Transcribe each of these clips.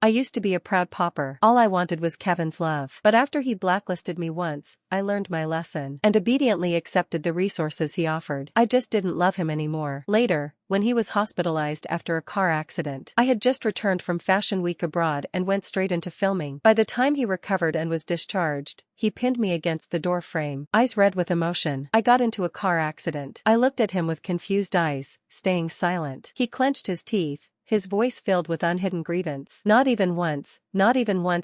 I used to be a proud pauper. All I wanted was Kevin's love. But after he blacklisted me once, I learned my lesson and obediently accepted the resources he offered. I just didn't love him anymore. Later, when he was hospitalized after a car accident, I had just returned from Fashion Week abroad and went straight into filming. By the time he recovered and was discharged, he pinned me against the door frame, eyes red with emotion. I got into a car accident. I looked at him with confused eyes, staying silent. He clenched his teeth, his voice filled with unhidden grievance. Not even once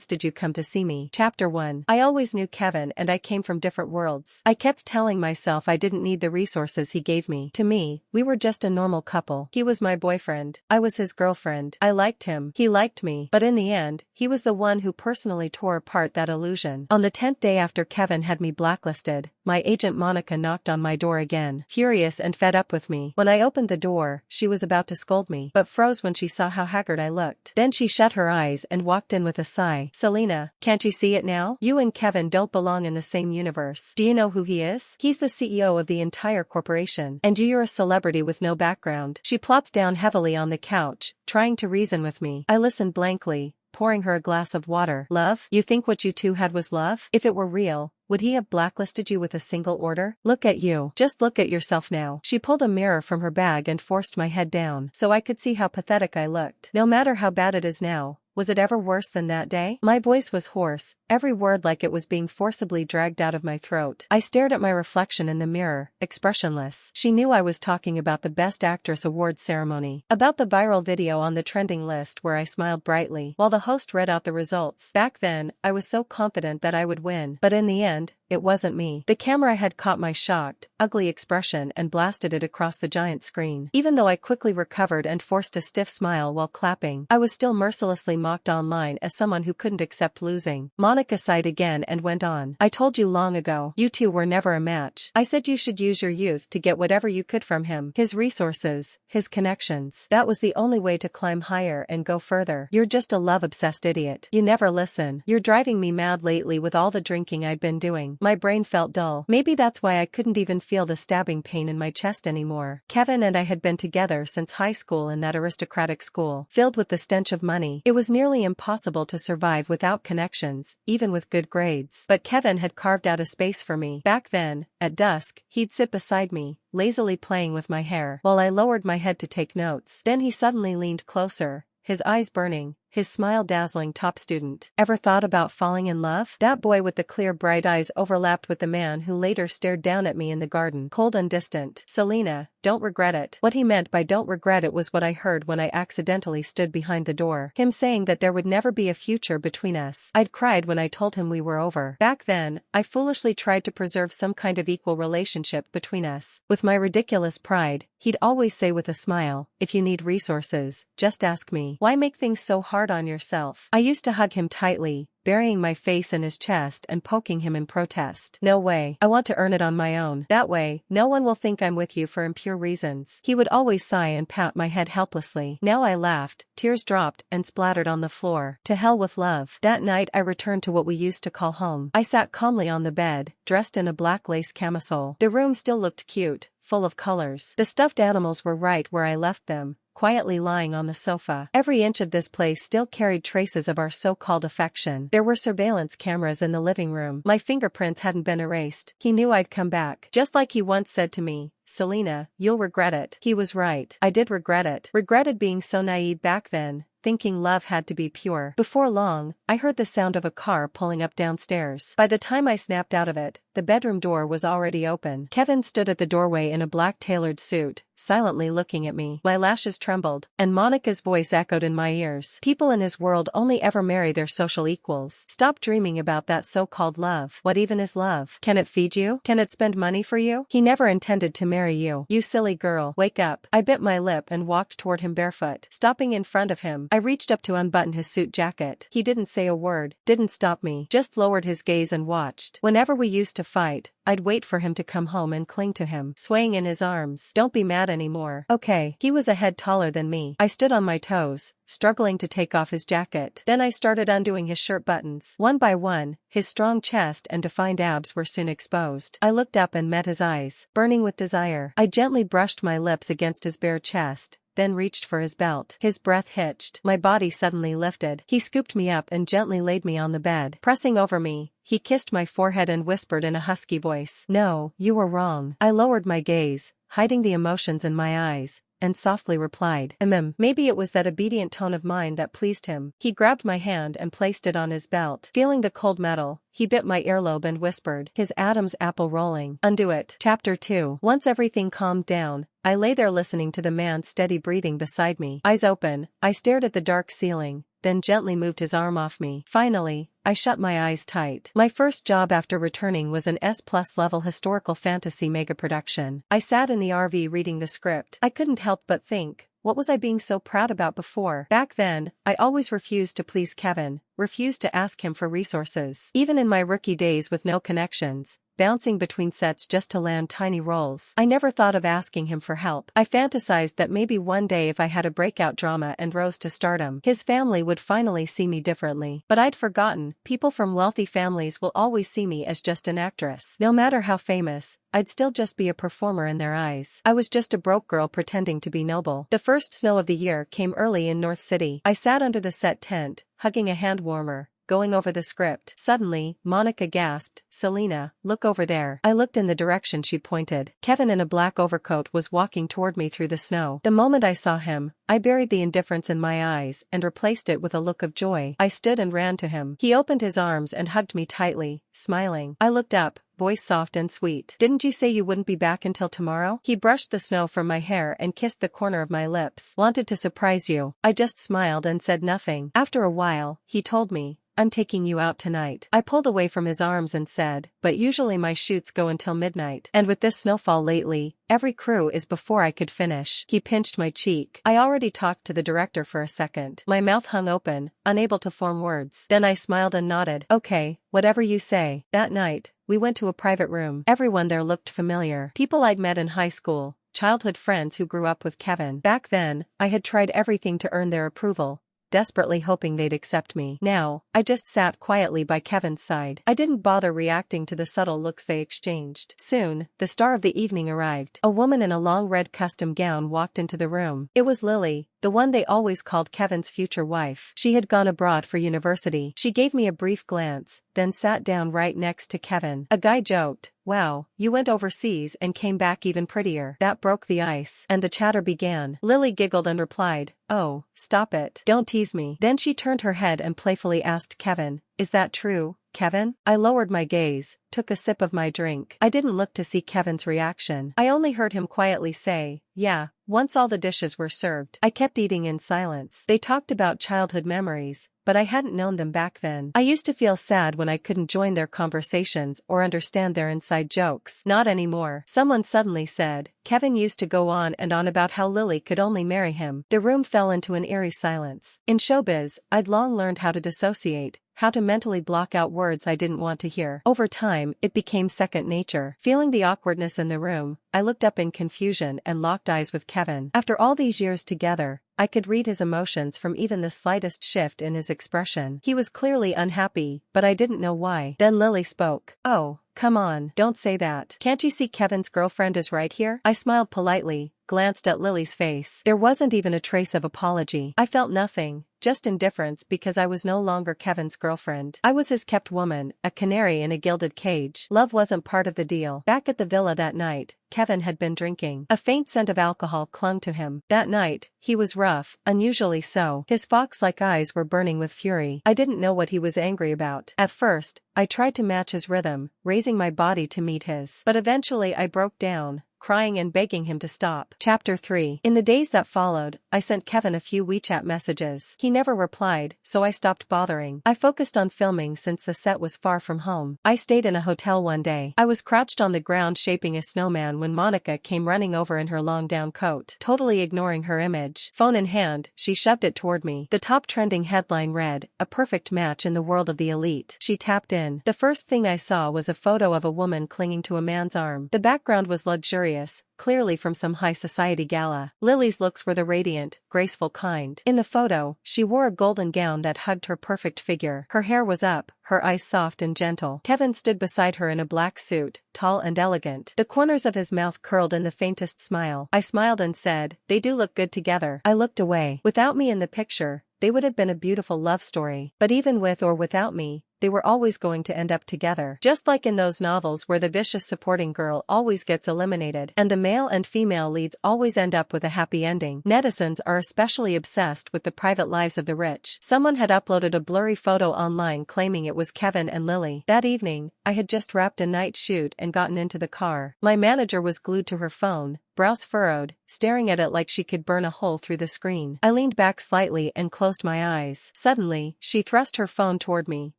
did you come to see me. Chapter 1. I always knew Kevin and I came from different worlds. I kept telling myself I didn't need the resources he gave me. To me, we were just a normal couple. He was my boyfriend. I was his girlfriend. I liked him. He liked me. But in the end, he was the one who personally tore apart that illusion. On the 10th day after Kevin had me blacklisted, my agent Monica knocked on my door again, furious and fed up with me. When I opened the door, she was about to scold me, but froze when she saw how haggard I looked. Then she shut her eyes and walked in with a sigh. Selena, can't you see it now? You and Kevin don't belong in the same universe. Do you know who he is? He's the CEO of the entire corporation, and you're a celebrity with no background. She plopped down heavily on the couch, trying to reason with me. I listened blankly, pouring her a glass of water. Love? You think what you two had was love? If it were real, would he have blacklisted you with a single order? Look at you. Just look at yourself now. She pulled a mirror from her bag and forced my head down, so I could see how pathetic I looked. No matter how bad it is now, was it ever worse than that day? My voice was hoarse, every word like it was being forcibly dragged out of my throat. I stared at my reflection in the mirror, expressionless. She knew I was talking about the Best Actress Awards ceremony, about the viral video on the trending list where I smiled brightly while the host read out the results. Back then, I was so confident that I would win, but in the end, it wasn't me. The camera had caught my shocked, ugly expression and blasted it across the giant screen. Even though I quickly recovered and forced a stiff smile while clapping, I was still mercilessly mocked online as someone who couldn't accept losing. Monica sighed again and went on. I told you long ago, you two were never a match. I said you should use your youth to get whatever you could from him. His resources, his connections. That was the only way to climb higher and go further. You're just a love-obsessed idiot. You never listen. You're driving me mad lately with all the drinking I'd been doing. My brain felt dull. Maybe that's why I couldn't even feel the stabbing pain in my chest anymore. Kevin and I had been together since high school in that aristocratic school, filled with the stench of money. It was nearly impossible to survive without connections, even with good grades. But Kevin had carved out a space for me. Back then, at dusk, he'd sit beside me, lazily playing with my hair, while I lowered my head to take notes. Then he suddenly leaned closer, his eyes burning, his smile dazzling. Top student. Ever thought about falling in love? That boy with the clear bright eyes overlapped with the man who later stared down at me in the garden, cold and distant. Selena, don't regret it. What he meant by don't regret it was what I heard when I accidentally stood behind the door. Him saying that there would never be a future between us. I'd cried when I told him we were over. Back then, I foolishly tried to preserve some kind of equal relationship between us. With my ridiculous pride, he'd always say with a smile, if you need resources, just ask me. Why make things so hard on yourself? I used to hug him tightly, burying my face in his chest and poking him in protest. No way. I want to earn it on my own. That way, no one will think I'm with you for impure reasons. He would always sigh and pat my head helplessly. Now I laughed, tears dropped and splattered on the floor. To hell with love. That night I returned to what we used to call home. I sat calmly on the bed, dressed in a black lace camisole. The room still looked cute, full of colors. The stuffed animals were right where I left them, quietly lying on the sofa. Every inch of this place still carried traces of our so-called affection. There were surveillance cameras in the living room. My fingerprints hadn't been erased. He knew I'd come back. Just like he once said to me, Selena, you'll regret it. He was right. I did regret it. Regretted being so naive back then, thinking love had to be pure. Before long, I heard the sound of a car pulling up downstairs. By the time I snapped out of it, the bedroom door was already open. Kevin stood at the doorway in a black tailored suit, silently looking at me. My lashes trembled, and Monica's voice echoed in my ears. People in his world only ever marry their social equals. Stop dreaming about that so-called love. What even is love? Can it feed you? Can it spend money for you? He never intended to marry you. You silly girl. Wake up. I bit my lip and walked toward him barefoot. Stopping in front of him, I reached up to unbutton his suit jacket. He didn't say a word, didn't stop me, just lowered his gaze and watched. Whenever we used to fight, I'd wait for him to come home and cling to him, swaying in his arms. Don't be mad anymore. Okay. He was a head taller than me. I stood on my toes, struggling to take off his jacket. Then I started undoing his shirt buttons. One by one, his strong chest and defined abs were soon exposed. I looked up and met his eyes, burning with desire. I gently brushed my lips against his bare chest, then reached for his belt. His breath hitched. My body suddenly lifted. He scooped me up and gently laid me on the bed. Pressing over me, he kissed my forehead and whispered in a husky voice, "No, you were wrong." I lowered my gaze, hiding the emotions in my eyes, and softly replied, Maybe it was that obedient tone of mine that pleased him. He grabbed my hand and placed it on his belt. Feeling the cold metal, he bit my earlobe and whispered, his Adam's apple rolling. Undo it. Chapter 2. Once everything calmed down, I lay there listening to the man's steady breathing beside me. Eyes open, I stared at the dark ceiling, then gently moved his arm off me. Finally, I shut my eyes tight. My first job after returning was an S+ level historical fantasy mega production. I sat in the RV reading the script. I couldn't help but think, what was I being so proud about before? Back then, I always refused to please Kevin, refused to ask him for resources. Even in my rookie days with no connections, bouncing between sets just to land tiny roles, I never thought of asking him for help. I fantasized that maybe one day if I had a breakout drama and rose to stardom, his family would finally see me differently. But I'd forgotten, people from wealthy families will always see me as just an actress. No matter how famous, I'd still just be a performer in their eyes. I was just a broke girl pretending to be noble. The first snow of the year came early in North City. I sat under the set tent, hugging a hand warmer, going over the script. Suddenly, Monica gasped, "Selena, look over there." I looked in the direction she pointed. Kevin in a black overcoat was walking toward me through the snow. The moment I saw him, I buried the indifference in my eyes and replaced it with a look of joy. I stood and ran to him. He opened his arms and hugged me tightly, smiling. I looked up, voice soft and sweet. "Didn't you say you wouldn't be back until tomorrow?" He brushed the snow from my hair and kissed the corner of my lips. "Wanted to surprise you." I just smiled and said nothing. After a while, he told me, "I'm taking you out tonight." I pulled away from his arms and said, "But usually my shoots go until midnight. And with this snowfall lately, every crew is before I could finish." He pinched my cheek. I already talked to the director for a second. My mouth hung open, unable to form words. Then I smiled and nodded. "Okay, whatever you say." That night, we went to a private room. Everyone there looked familiar. People I'd met in high school, childhood friends who grew up with Kevin. Back then, I had tried everything to earn their approval, desperately hoping they'd accept me. Now, I just sat quietly by Kevin's side. I didn't bother reacting to the subtle looks they exchanged. Soon, the star of the evening arrived. A woman in a long red custom gown walked into the room. It was Lily, the one they always called Kevin's future wife. She had gone abroad for university. She gave me a brief glance, then sat down right next to Kevin. A guy joked, "Wow, you went overseas and came back even prettier." That broke the ice, and the chatter began. Lily giggled and replied, "Oh, stop it. Don't tease me." Then she turned her head and playfully asked Kevin, "Is that true, Kevin?" I lowered my gaze, took a sip of my drink. I didn't look to see Kevin's reaction. I only heard him quietly say, "Yeah." Once all the dishes were served, I kept eating in silence. They talked about childhood memories, but I hadn't known them back then. I used to feel sad when I couldn't join their conversations or understand their inside jokes. Not anymore. Someone suddenly said, Kevin used to go on and on about how Lily could only marry him. The room fell into an eerie silence. In showbiz, I'd long learned how to dissociate, how to mentally block out words I didn't want to hear. Over time, it became second nature. Feeling the awkwardness in the room, I looked up in confusion and locked eyes with Kevin. After all these years together, I could read his emotions from even the slightest shift in his expression. He was clearly unhappy, but I didn't know why. Then Lily spoke. "Oh, come on, don't say that. Can't you see Kevin's girlfriend is right here?" I smiled politely, glanced at Lily's face. There wasn't even a trace of apology. I felt nothing, just indifference because I was no longer Kevin's girlfriend. I was his kept woman, a canary in a gilded cage. Love wasn't part of the deal. Back at the villa that night, Kevin had been drinking. A faint scent of alcohol clung to him. That night, he was rough, unusually so. His fox-like eyes were burning with fury. I didn't know what he was angry about. At first, I tried to match his rhythm, raising my body to meet his. But eventually I broke down, crying and begging him to stop. Chapter 3. In the days that followed, I sent Kevin a few WeChat messages. He never replied, so I stopped bothering. I focused on filming since the set was far from home. I stayed in a hotel one day. I was crouched on the ground shaping a snowman when Monica came running over in her long down coat. Totally ignoring her image, phone in hand, she shoved it toward me. The top trending headline read, "A perfect match in the world of the elite." She tapped in. The first thing I saw was a photo of a woman clinging to a man's arm. The background was luxurious serious, clearly from some high society gala. Lily's looks were the radiant, graceful kind. In the photo, she wore a golden gown that hugged her perfect figure. Her hair was up, her eyes soft and gentle. Kevin stood beside her in a black suit, tall and elegant. The corners of his mouth curled in the faintest smile. I smiled and said, "They do look good together." I looked away. Without me in the picture, they would have been a beautiful love story. But even with or without me, they were always going to end up together. Just like in those novels where the vicious supporting girl always gets eliminated and the male and female leads always end up with a happy ending. Netizens are especially obsessed with the private lives of the rich. Someone had uploaded a blurry photo online claiming it was Kevin and Lily. That evening, I had just wrapped a night shoot and gotten into the car. My manager was glued to her phone, brows furrowed, staring at it like she could burn a hole through the screen. I leaned back slightly and closed my eyes. Suddenly, she thrust her phone toward me,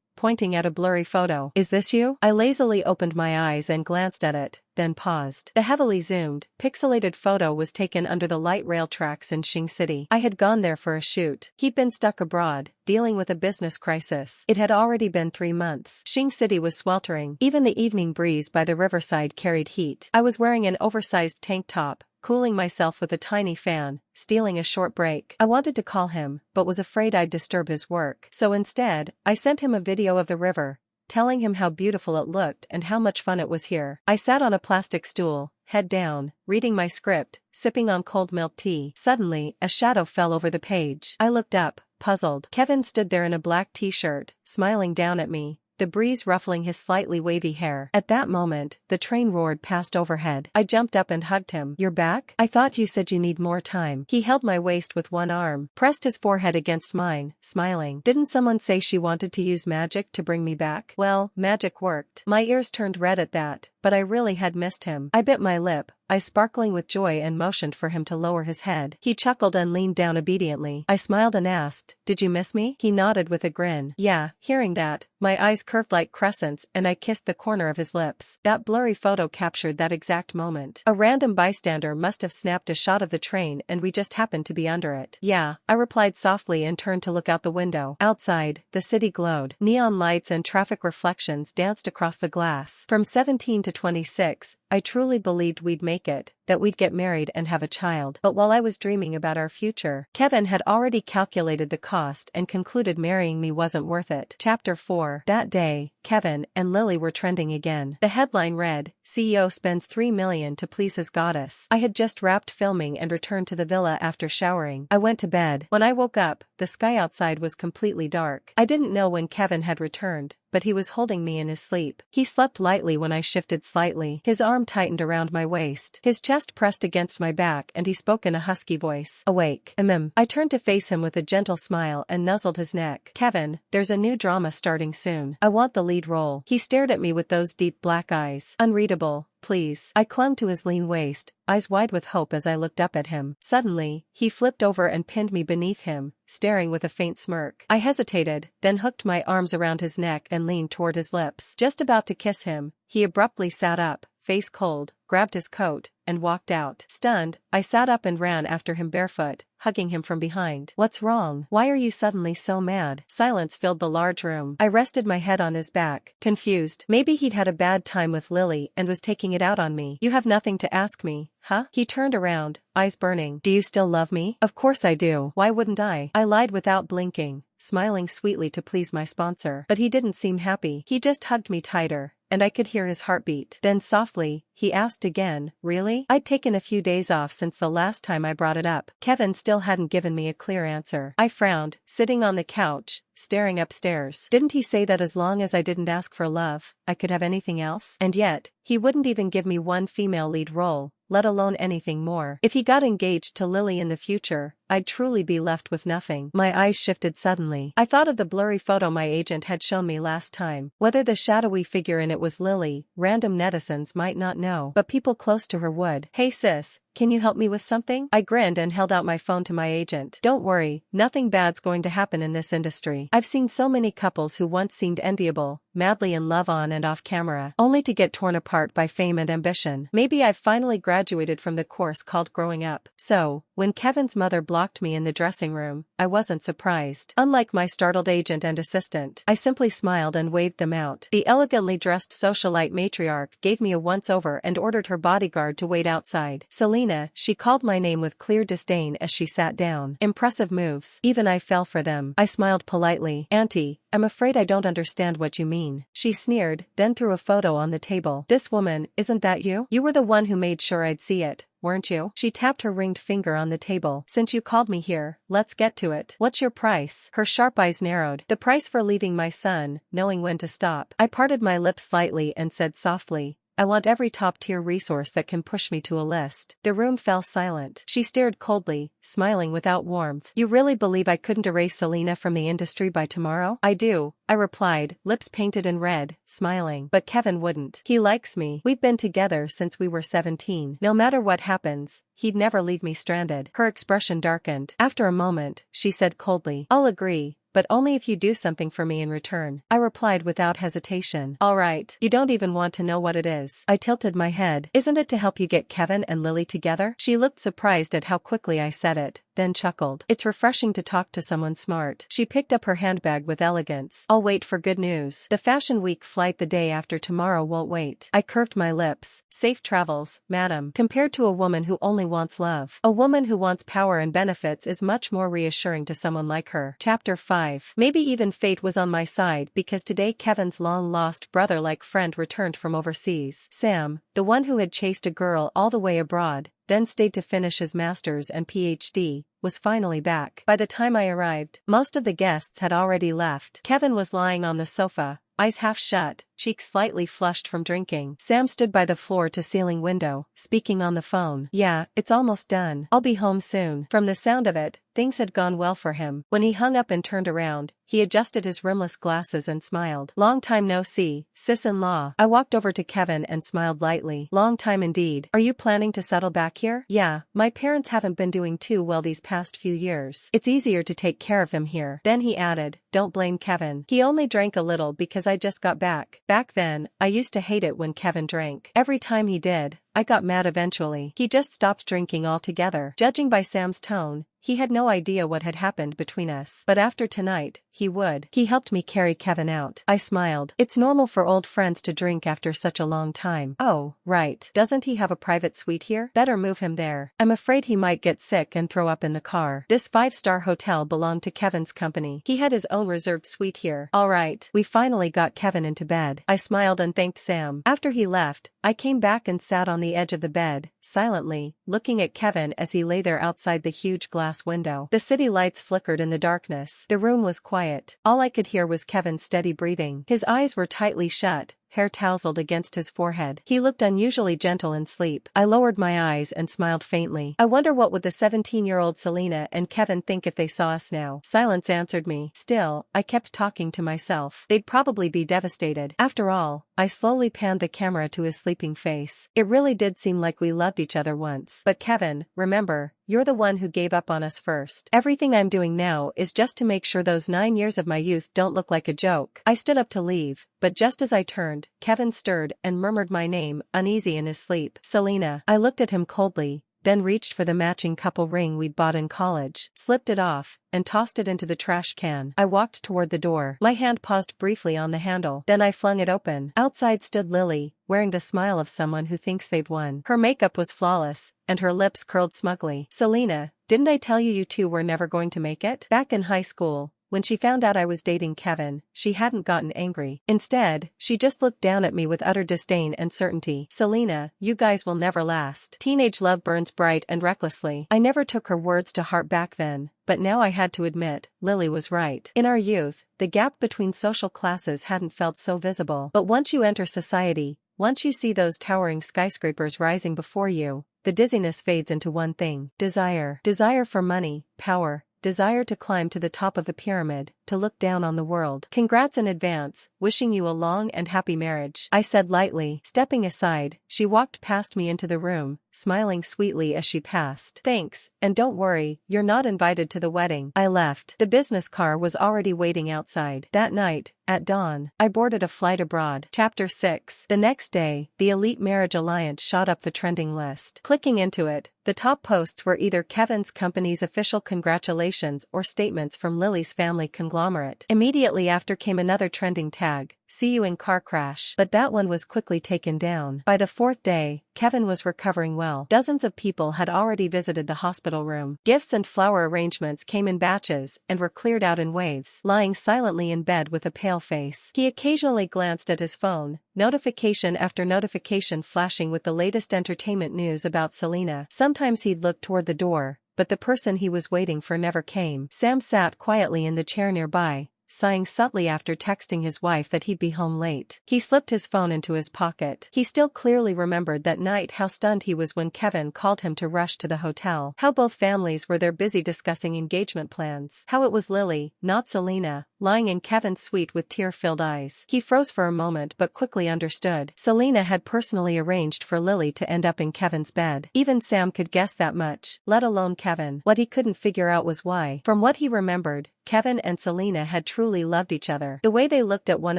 pointing at a blurry photo. "Is this you?" I lazily opened my eyes and glanced at it, then paused. The heavily zoomed, pixelated photo was taken under the light rail tracks in Shing City. I had gone there for a shoot. He'd been stuck abroad, dealing with a business crisis. It had already been 3 months. Shing City was sweltering. Even the evening breeze by the riverside carried heat. I was wearing an oversized tank top, cooling myself with a tiny fan, stealing a short break. I wanted to call him, but was afraid I'd disturb his work. So instead, I sent him a video of the river, telling him how beautiful it looked and how much fun it was here. I sat on a plastic stool, head down, reading my script, sipping on cold milk tea. Suddenly, a shadow fell over the page. I looked up, puzzled. Kevin stood there in a black t-shirt, smiling down at me, the breeze ruffling his slightly wavy hair. At that moment, the train roared past overhead. I jumped up and hugged him. "You're back? I thought you said you need more time." He held my waist with one arm, pressed his forehead against mine, smiling. "Didn't someone say she wanted to use magic to bring me back?" Well, magic worked. My ears turned red at that, but I really had missed him. I bit my lip, eyes sparkling with joy, and motioned for him to lower his head. He chuckled and leaned down obediently. I smiled and asked, "Did you miss me?" He nodded with a grin. "Yeah." Hearing that, my eyes curved like crescents and I kissed the corner of his lips. That blurry photo captured that exact moment. A random bystander must have snapped a shot of the train and we just happened to be under it. "Yeah," I replied softly and turned to look out the window. Outside, the city glowed. Neon lights and traffic reflections danced across the glass. From 17 to 26, I truly believed we'd make it, that we'd get married and have a child. But while I was dreaming about our future, Kevin had already calculated the cost and concluded marrying me wasn't worth it. Chapter 4. That day, Kevin and Lily were trending again. The headline read, "CEO spends $3 million to please his goddess." I had just wrapped filming and returned to the villa after showering. I went to bed. When I woke up, the sky outside was completely dark. I didn't know when Kevin had returned, but he was holding me in his sleep. He slept lightly when I shifted slightly. His arm tightened around my waist. His chest pressed against my back and he spoke in a husky voice. "Awake." I turned to face him with a gentle smile and nuzzled his neck. "Kevin, there's a new drama starting soon. I want the lead role." He stared at me with those deep black eyes. "Unreadable. Please." I clung to his lean waist, eyes wide with hope as I looked up at him. Suddenly, he flipped over and pinned me beneath him, staring with a faint smirk. I hesitated, then hooked my arms around his neck and leaned toward his lips. Just about to kiss him, he abruptly sat up, face cold, grabbed his coat, and walked out. Stunned, I sat up and ran after him barefoot, hugging him from behind. "What's wrong? Why are you suddenly so mad?" Silence filled the large room. I rested my head on his back, confused. Maybe he'd had a bad time with Lily and was taking it out on me. "You have nothing to ask me, huh?" He turned around, eyes burning. "Do you still love me?" "Of course I do. Why wouldn't I?" I lied without blinking, smiling sweetly to please my sponsor. But he didn't seem happy. He just hugged me tighter, and I could hear his heartbeat. Then softly, he asked again, "Really?" I'd taken a few days off since the last time I brought it up. Kevin still hadn't given me a clear answer. I frowned, sitting on the couch, staring upstairs. Didn't he say that as long as I didn't ask for love, I could have anything else? And yet, he wouldn't even give me one female lead role, let alone anything more. If he got engaged to Lily in the future, I'd truly be left with nothing. My eyes shifted suddenly. I thought of the blurry photo my agent had shown me last time. Whether the shadowy figure in it was Lily, random netizens might not know, but people close to her would. "Hey sis, can you help me with something? I grinned and held out my phone to my agent. Don't worry, nothing bad's going to happen in this industry. I've seen so many couples who once seemed enviable, madly in love on and off camera, only to get torn apart by fame and ambition. Maybe I've finally graduated from the course called growing up. So, when Kevin's mother blocked me in the dressing room, I wasn't surprised. Unlike my startled agent and assistant, I simply smiled and waved them out. The elegantly dressed socialite matriarch gave me a once-over and ordered her bodyguard to wait outside. Selena, she called my name with clear disdain as she sat down. Impressive moves. Even I fell for them. I smiled politely. Auntie, I'm afraid I don't understand what you mean. She sneered, then threw a photo on the table. This woman, isn't that you? You were the one who made sure I'd see it, weren't you? She tapped her ringed finger on the table. Since you called me here, let's get to it. What's your price? Her sharp eyes narrowed. The price for leaving my son, knowing when to stop. I parted my lips slightly and said softly, I want every top-tier resource that can push me to a list. The room fell silent. She stared coldly, smiling without warmth. You really believe I couldn't erase Selena from the industry by tomorrow? I do, I replied, lips painted in red, smiling. But Kevin wouldn't. He likes me. We've been together since we were 17. No matter what happens, he'd never leave me stranded. Her expression darkened. After a moment, she said coldly, I'll agree, but only if you do something for me in return. I replied without hesitation. All right, you don't even want to know what it is. I tilted my head. Isn't it to help you get Kevin and Lily together? She looked surprised at how quickly I said it, then chuckled. It's refreshing to talk to someone smart. She picked up her handbag with elegance. I'll wait for good news. The Fashion Week flight the day after tomorrow won't wait. I curved my lips. Safe travels, madam. Compared to a woman who only wants love, a woman who wants power and benefits is much more reassuring to someone like her. Chapter 5. Maybe even fate was on my side because today Kevin's long-lost brother-like friend returned from overseas. Sam, the one who had chased a girl all the way abroad, then stayed to finish his master's and PhD, was finally back. By the time I arrived, most of the guests had already left. Kevin was lying on the sofa, eyes half shut, cheeks slightly flushed from drinking. Sam stood by the floor-to-ceiling window, speaking on the phone. Yeah, it's almost done. I'll be home soon. From the sound of it, things had gone well for him. When he hung up and turned around, he adjusted his rimless glasses and smiled. Long time no see, sis-in-law. I walked over to Kevin and smiled lightly. Long time indeed. Are you planning to settle back here? Yeah, my parents haven't been doing too well these past few years. It's easier to take care of him here. Then he added, don't blame Kevin. He only drank a little because I just got back. Back then, I used to hate it when Kevin drank. Every time he did, I got mad eventually. He just stopped drinking altogether. Judging by Sam's tone, he had no idea what had happened between us. But after tonight, he would. He helped me carry Kevin out. I smiled. It's normal for old friends to drink after such a long time. Oh, right. Doesn't he have a private suite here? Better move him there. I'm afraid he might get sick and throw up in the car. This 5-star hotel belonged to Kevin's company. He had his own reserved suite here. All right. We finally got Kevin into bed. I smiled and thanked Sam. After he left, I came back and sat on the edge of the bed, silently, looking at Kevin as he lay there outside the huge glass window. The city lights flickered in the darkness. The room was quiet. All I could hear was Kevin's steady breathing. His eyes were tightly shut, hair tousled against his forehead. He looked unusually gentle in sleep. I lowered my eyes and smiled faintly. I wonder what would the 17-year-old Selena and Kevin think if they saw us now. Silence answered me. Still, I kept talking to myself. They'd probably be devastated. After all, I slowly panned the camera to his sleeping face. It really did seem like we loved each other once. But Kevin, remember, you're the one who gave up on us first. Everything I'm doing now is just to make sure those 9 years of my youth don't look like a joke. I stood up to leave, but just as I turned, Kevin stirred and murmured my name, uneasy in his sleep. Selena. I looked at him coldly, then reached for the matching couple ring we'd bought in college, slipped it off, and tossed it into the trash can. I walked toward the door. My hand paused briefly on the handle. Then I flung it open. Outside stood Lily, wearing the smile of someone who thinks they've won. Her makeup was flawless, and her lips curled smugly. Selena, didn't I tell you you two were never going to make it? Back in high school, when she found out I was dating Kevin, she hadn't gotten angry. Instead, she just looked down at me with utter disdain and certainty. Selena, you guys will never last. Teenage love burns bright and recklessly. I never took her words to heart back then, but now I had to admit, Lily was right. In our youth, the gap between social classes hadn't felt so visible. But once you enter society, once you see those towering skyscrapers rising before you, the dizziness fades into one thing: desire. Desire for money, power, desire to climb to the top of the pyramid, to look down on the world. Congrats in advance, wishing you a long and happy marriage, I said lightly. Stepping aside, she walked past me into the room, smiling sweetly as she passed. "Thanks, and don't worry, you're not invited to the wedding." I left. The business car was already waiting outside. That night, at dawn, I boarded a flight abroad. Chapter 6. The next day, the Elite Marriage Alliance shot up the trending list. Clicking into it, the top posts were either Kevin's company's official congratulations or statements from Lily's family conglomerate. Immediately after came another trending tag, "See you in car crash," but that one was quickly taken down. By the fourth day, Kevin was recovering well. Dozens of people had already visited the hospital room. Gifts and flower arrangements came in batches and were cleared out in waves. Lying silently in bed with a pale face, he occasionally glanced at his phone, notification after notification flashing with the latest entertainment news about Selena. Sometimes he'd look toward the door, but the person he was waiting for never came. Sam sat quietly in the chair nearby, sighing subtly after texting his wife that he'd be home late. He slipped his phone into his pocket. He still clearly remembered that night, how stunned he was when Kevin called him to rush to the hotel. How both families were there busy discussing engagement plans. How it was Lily, not Selena, lying in Kevin's suite with tear-filled eyes. He froze for a moment but quickly understood. Selena had personally arranged for Lily to end up in Kevin's bed. Even Sam could guess that much, let alone Kevin. What he couldn't figure out was why. From what he remembered, Kevin and Selena had truly loved each other. The way they looked at one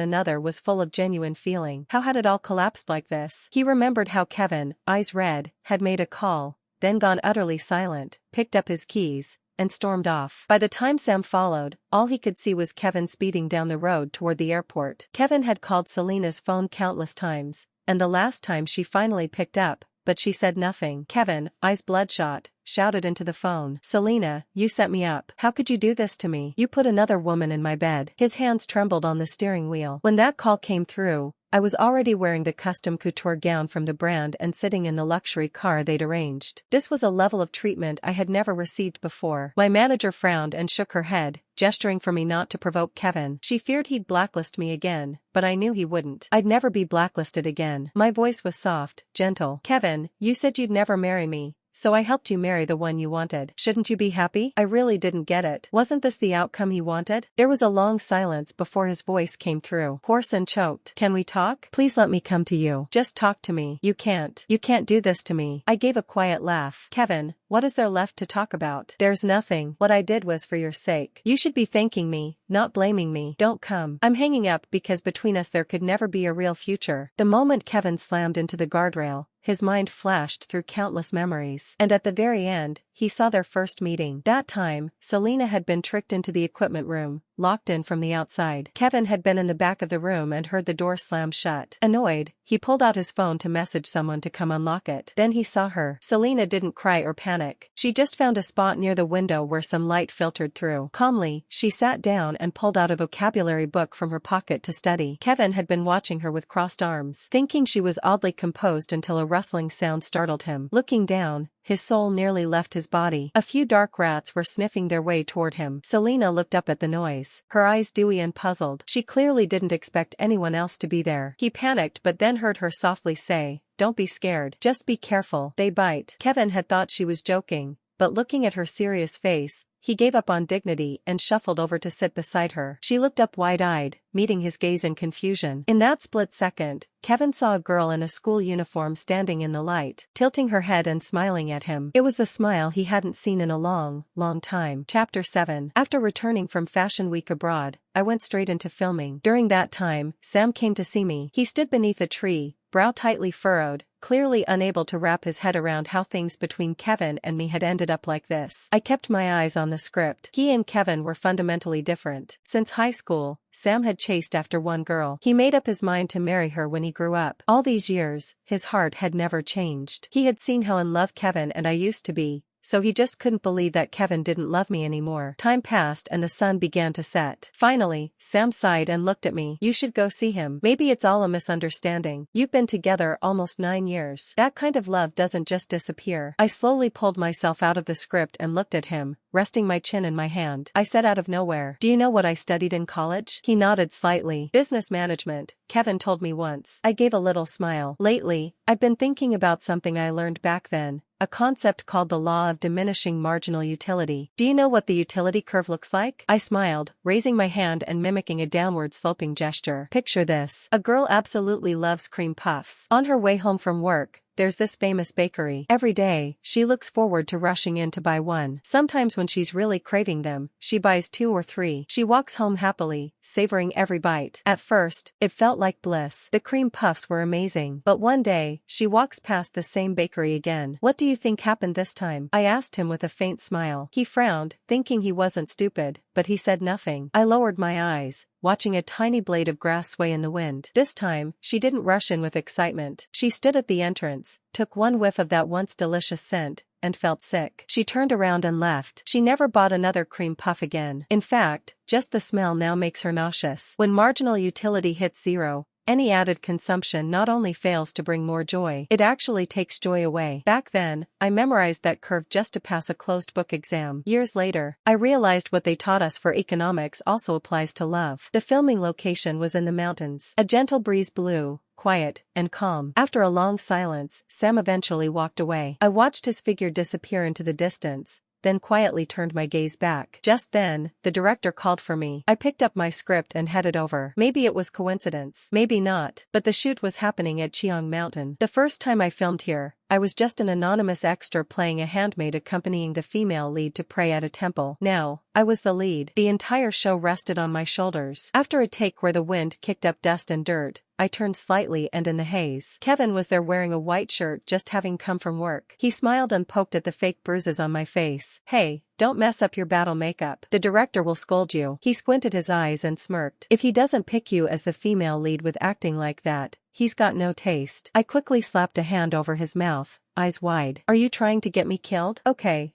another was full of genuine feeling. How had it all collapsed like this? He remembered how Kevin, eyes red, had made a call, then gone utterly silent, picked up his keys, and stormed off. By the time Sam followed, all he could see was Kevin speeding down the road toward the airport. Kevin had called Selena's phone countless times, and the last time she finally picked up, but she said nothing. Kevin, eyes bloodshot, shouted into the phone, "Selena, you set me up. How could you do this to me? You put another woman in my bed." His hands trembled on the steering wheel. When that call came through, I was already wearing the custom couture gown from the brand and sitting in the luxury car they'd arranged. This was a level of treatment I had never received before. My manager frowned and shook her head, gesturing for me not to provoke Kevin. She feared he'd blacklist me again, but I knew he wouldn't. I'd never be blacklisted again. My voice was soft, gentle. "Kevin, you said you'd never marry me, so I helped you marry the one you wanted. Shouldn't you be happy?" I really didn't get it. Wasn't this the outcome he wanted? There was a long silence before his voice came through, hoarse and choked. "Can we talk? Please let me come to you. Just talk to me." You can't do this to me." I gave a quiet laugh. "Kevin, what is there left to talk about?" "There's nothing. What I did was for your sake. You should be thanking me, not blaming me." "Don't come. I'm hanging up because between us there could never be a real future." The moment Kevin slammed into the guardrail, his mind flashed through countless memories. And at the very end, he saw their first meeting. That time, Selena had been tricked into the equipment room, locked in from the outside. Kevin had been in the back of the room and heard the door slam shut. Annoyed, he pulled out his phone to message someone to come unlock it. Then he saw her. Selena didn't cry or panic. She just found a spot near the window where some light filtered through. Calmly, she sat down and pulled out a vocabulary book from her pocket to study. Kevin had been watching her with crossed arms, thinking she was oddly composed until a rustling sound startled him. Looking down, his soul nearly left his body. A few dark rats were sniffing their way toward him. Selena looked up at the noise, her eyes dewy and puzzled. She clearly didn't expect anyone else to be there. He panicked but then heard her softly say, "Don't be scared. Just be careful. They bite." Kevin had thought she was joking, but looking at her serious face, he gave up on dignity and shuffled over to sit beside her. She looked up wide-eyed, meeting his gaze in confusion. In that split second, Kevin saw a girl in a school uniform standing in the light, tilting her head and smiling at him. It was the smile he hadn't seen in a long, long time. Chapter 7. After returning from Fashion Week abroad, I went straight into filming. During that time, Sam came to see me. He stood beneath a tree, brow tightly furrowed, clearly unable to wrap his head around how things between Kevin and me had ended up like this. I kept my eyes on the script. He and Kevin were fundamentally different. Since high school, Sam had chased after one girl. He made up his mind to marry her when he grew up. All these years, his heart had never changed. He had seen how in love Kevin and I used to be, so he just couldn't believe that Kevin didn't love me anymore. Time passed and the sun began to set. Finally, Sam sighed and looked at me. "You should go see him. Maybe it's all a misunderstanding. You've been together almost 9 years. That kind of love doesn't just disappear." I slowly pulled myself out of the script and looked at him, resting my chin in my hand. I said out of nowhere, "Do you know what I studied in college?" He nodded slightly. "Business management, Kevin told me once." I gave a little smile. "Lately, I've been thinking about something I learned back then. A concept called the law of diminishing marginal utility. Do you know what the utility curve looks like?" I smiled, raising my hand and mimicking a downward sloping gesture. "Picture this. A girl absolutely loves cream puffs. On her way home from work, there's this famous bakery. Every day, she looks forward to rushing in to buy one. Sometimes when she's really craving them, she buys 2 or 3. She walks home happily, savoring every bite. At first, it felt like bliss. The cream puffs were amazing. But one day, she walks past the same bakery again. What do you think happened this time? I asked him with a faint smile. He frowned, thinking he wasn't stupid, but he said nothing. I lowered my eyes, watching a tiny blade of grass sway in the wind. This time, she didn't rush in with excitement. She stood at the entrance, took one whiff of that once delicious scent, and felt sick. She turned around and left. She never bought another cream puff again. In fact, just the smell now makes her nauseous. When marginal utility hits zero, any added consumption not only fails to bring more joy, it actually takes joy away. Back then, I memorized that curve just to pass a closed book exam. Years later, I realized what they taught us for economics also applies to love. The filming location was in the mountains. A gentle breeze blew, quiet and calm. After a long silence, Sam eventually walked away. I watched his figure disappear into the distance, then quietly turned my gaze back. Just then, the director called for me. I picked up my script and headed over. Maybe it was coincidence, maybe not, but the shoot was happening at Cheong Mountain. The first time I filmed here, I was just an anonymous extra playing a handmaid accompanying the female lead to pray at a temple. Now, I was the lead. The entire show rested on my shoulders. After a take where the wind kicked up dust and dirt, I turned slightly and in the haze. Kevin was there wearing a white shirt, just having come from work. He smiled and poked at the fake bruises on my face. Hey, don't mess up your battle makeup. The director will scold you. He squinted his eyes and smirked. If he doesn't pick you as the female lead with acting like that, he's got no taste. I quickly slapped a hand over his mouth, eyes wide. Are you trying to get me killed? Okay,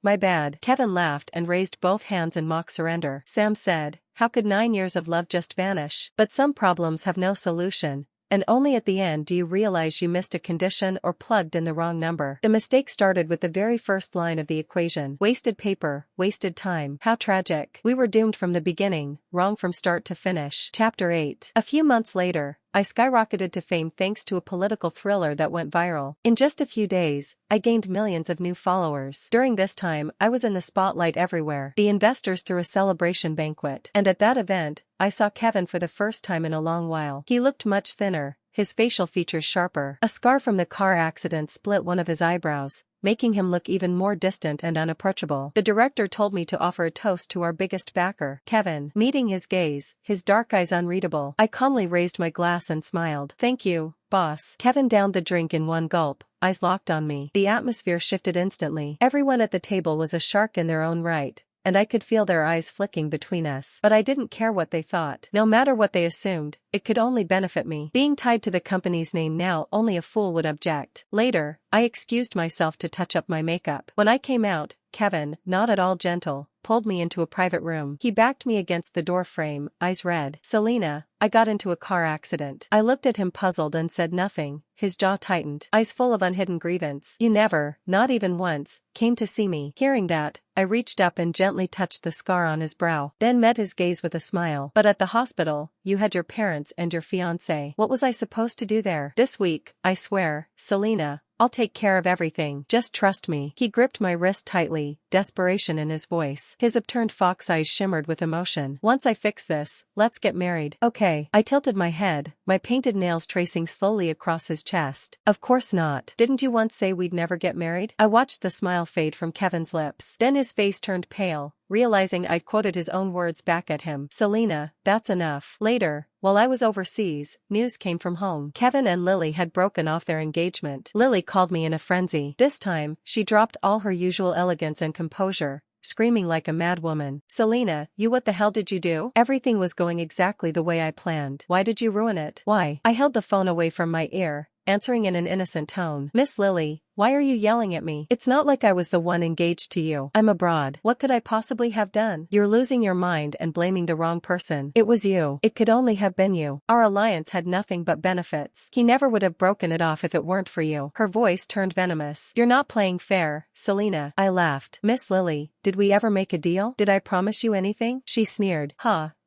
my bad. Kevin laughed and raised both hands in mock surrender. Sam said, how could 9 years of love just vanish? But some problems have no solution, and only at the end do you realize you missed a condition or plugged in the wrong number. The mistake started with the very first line of the equation. Wasted paper, wasted time. How tragic. We were doomed from the beginning, wrong from start to finish. Chapter 8. A few months later, I skyrocketed to fame thanks to a political thriller that went viral. In just a few days, I gained millions of new followers. During this time, I was in the spotlight everywhere. The investors threw a celebration banquet. And at that event, I saw Kevin for the first time in a long while. He looked much thinner, his facial features sharper. A scar from the car accident split one of his eyebrows, making him look even more distant and unapproachable. The director told me to offer a toast to our biggest backer, Kevin. Meeting his gaze, his dark eyes unreadable, I calmly raised my glass and smiled. Thank you, boss. Kevin downed the drink in one gulp, eyes locked on me. The atmosphere shifted instantly. Everyone at the table was a shark in their own right, and I could feel their eyes flicking between us. But I didn't care what they thought. No matter what they assumed, it could only benefit me. Being tied to the company's name now, only a fool would object. Later, I excused myself to touch up my makeup. When I came out, Kevin, not at all gentle, pulled me into a private room. He backed me against the door frame, eyes red. Selena, I got into a car accident. I looked at him puzzled and said nothing. His jaw tightened, eyes full of unhidden grievance. You never, not even once, came to see me. Hearing that, I reached up and gently touched the scar on his brow, then met his gaze with a smile. But at the hospital, you had your parents and your fiancé. What was I supposed to do there? This week, I swear, Selena, I'll take care of everything. Just trust me. He gripped my wrist tightly, desperation in his voice. His upturned fox eyes shimmered with emotion. Once I fix this, let's get married. Okay. I tilted my head, my painted nails tracing slowly across his chest. Of course not. Didn't you once say we'd never get married? I watched the smile fade from Kevin's lips. Then his face turned pale, realizing I'd quoted his own words back at him. Selena, that's enough. Later, while I was overseas, news came from home. Kevin and Lily had broken off their engagement. Lily called me in a frenzy. This time, she dropped all her usual elegance and composure, screaming like a mad woman. Selena, what the hell did you do? Everything was going exactly the way I planned. Why did you ruin it? Why? I held the phone away from my ear, answering in an innocent tone. Miss Lily, why are you yelling at me? It's not like I was the one engaged to you. I'm abroad. What could I possibly have done? You're losing your mind and blaming the wrong person. It was you. It could only have been you. Our alliance had nothing but benefits. He never would have broken it off if it weren't for you. Her voice turned venomous. You're not playing fair, Selena. I laughed. Miss Lily, did we ever make a deal? Did I promise you anything? She sneered.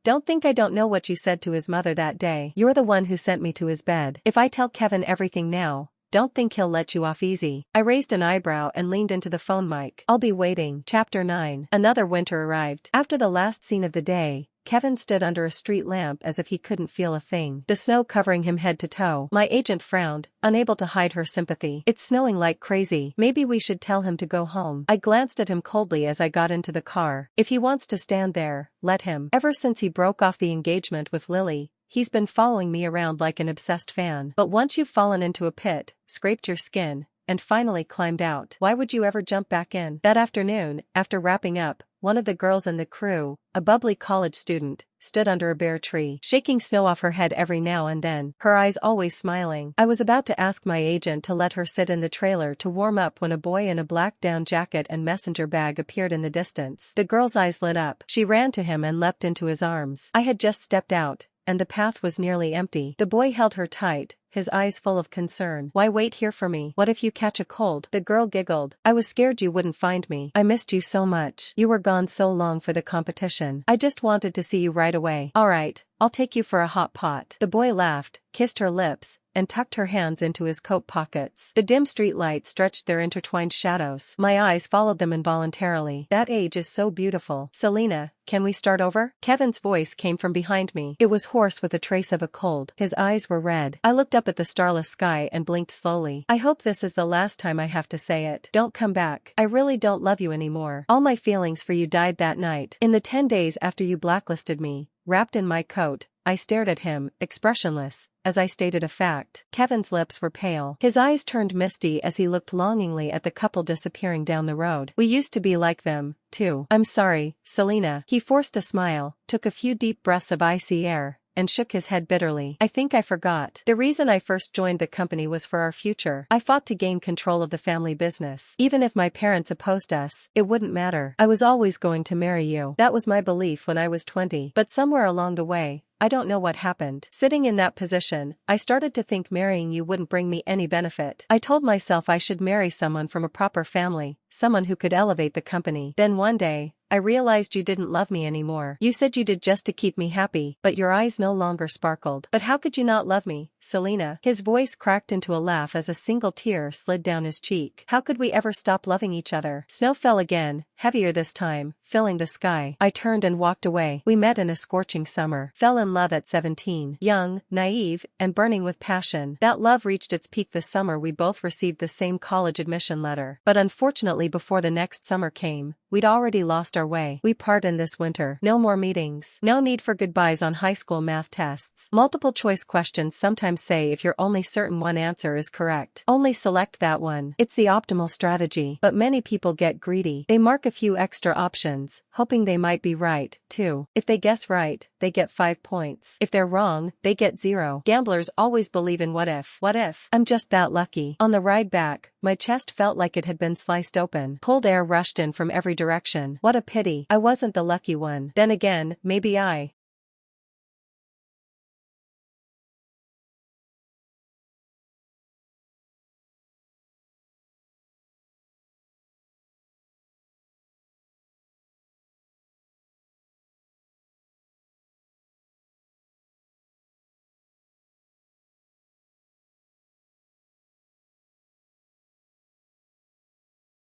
Don't think I don't know what you said to his mother that day. You're the one who sent me to his bed. If I tell Kevin everything now, don't think he'll let you off easy. I raised an eyebrow and leaned into the phone mic. I'll be waiting. Chapter 9. Another winter arrived. After the last scene of the day, Kevin stood under a street lamp as if he couldn't feel a thing, the snow covering him head to toe. My agent frowned, unable to hide her sympathy. It's snowing like crazy. Maybe we should tell him to go home. I glanced at him coldly as I got into the car. If he wants to stand there, let him. Ever since he broke off the engagement with Lily, he's been following me around like an obsessed fan. But once you've fallen into a pit, scraped your skin, and finally climbed out, why would you ever jump back in? That afternoon, after wrapping up, one of the girls in the crew, a bubbly college student, stood under a bare tree, shaking snow off her head every now and then, her eyes always smiling. I was about to ask my agent to let her sit in the trailer to warm up when a boy in a black down jacket and messenger bag appeared in the distance. The girl's eyes lit up. She ran to him and leapt into his arms. I had just stepped out, and the path was nearly empty. The boy held her tight, his eyes full of concern. Why wait here for me? What if you catch a cold? The girl giggled. I was scared you wouldn't find me. I missed you so much. You were gone so long for the competition. I just wanted to see you right away. All right, I'll take you for a hot pot. The boy laughed, kissed her lips, and tucked her hands into his coat pockets. The dim streetlight stretched their intertwined shadows. My eyes followed them involuntarily. That age is so beautiful. Selena, can we start over? Kevin's voice came from behind me. It was hoarse with a trace of a cold. His eyes were red. I looked up at the starless sky and blinked slowly. I hope this is the last time I have to say it. Don't come back. I really don't love you anymore. All my feelings for you died that night. In the 10 days after you blacklisted me, wrapped in my coat, I stared at him, expressionless, as I stated a fact. Kevin's lips were pale. His eyes turned misty as he looked longingly at the couple disappearing down the road. We used to be like them, too. I'm sorry, Selena. He forced a smile, took a few deep breaths of icy air, and shook his head bitterly. I think I forgot. The reason I first joined the company was for our future. I fought to gain control of the family business. Even if my parents opposed us, it wouldn't matter. I was always going to marry you. That was my belief when I was 20. But somewhere along the way, I don't know what happened. Sitting in that position, I started to think marrying you wouldn't bring me any benefit. I told myself I should marry someone from a proper family, someone who could elevate the company. Then one day, I realized you didn't love me anymore. You said you did just to keep me happy, but your eyes no longer sparkled. But how could you not love me, Selena? His voice cracked into a laugh as a single tear slid down his cheek. How could we ever stop loving each other? Snow fell again, heavier this time, filling the sky. I turned and walked away. We met in a scorching summer. Fell in love at 17. Young, naive, and burning with passion. That love reached its peak the summer we both received the same college admission letter. But unfortunately before the next summer came, we'd already lost our way. We part in this winter. No more meetings. No need for goodbyes on high school math tests. Multiple choice questions sometimes say if you're only certain one answer is correct, only select that one. It's the optimal strategy. But many people get greedy. They mark a few extra options, hoping they might be right, too. If they guess right, they get 5 points. If they're wrong, they get 0. Gamblers always believe in what if. What if? I'm just that lucky. On the ride back, my chest felt like it had been sliced open. Cold air rushed in from every direction. What a pity. I wasn't the lucky one. Then again, maybe I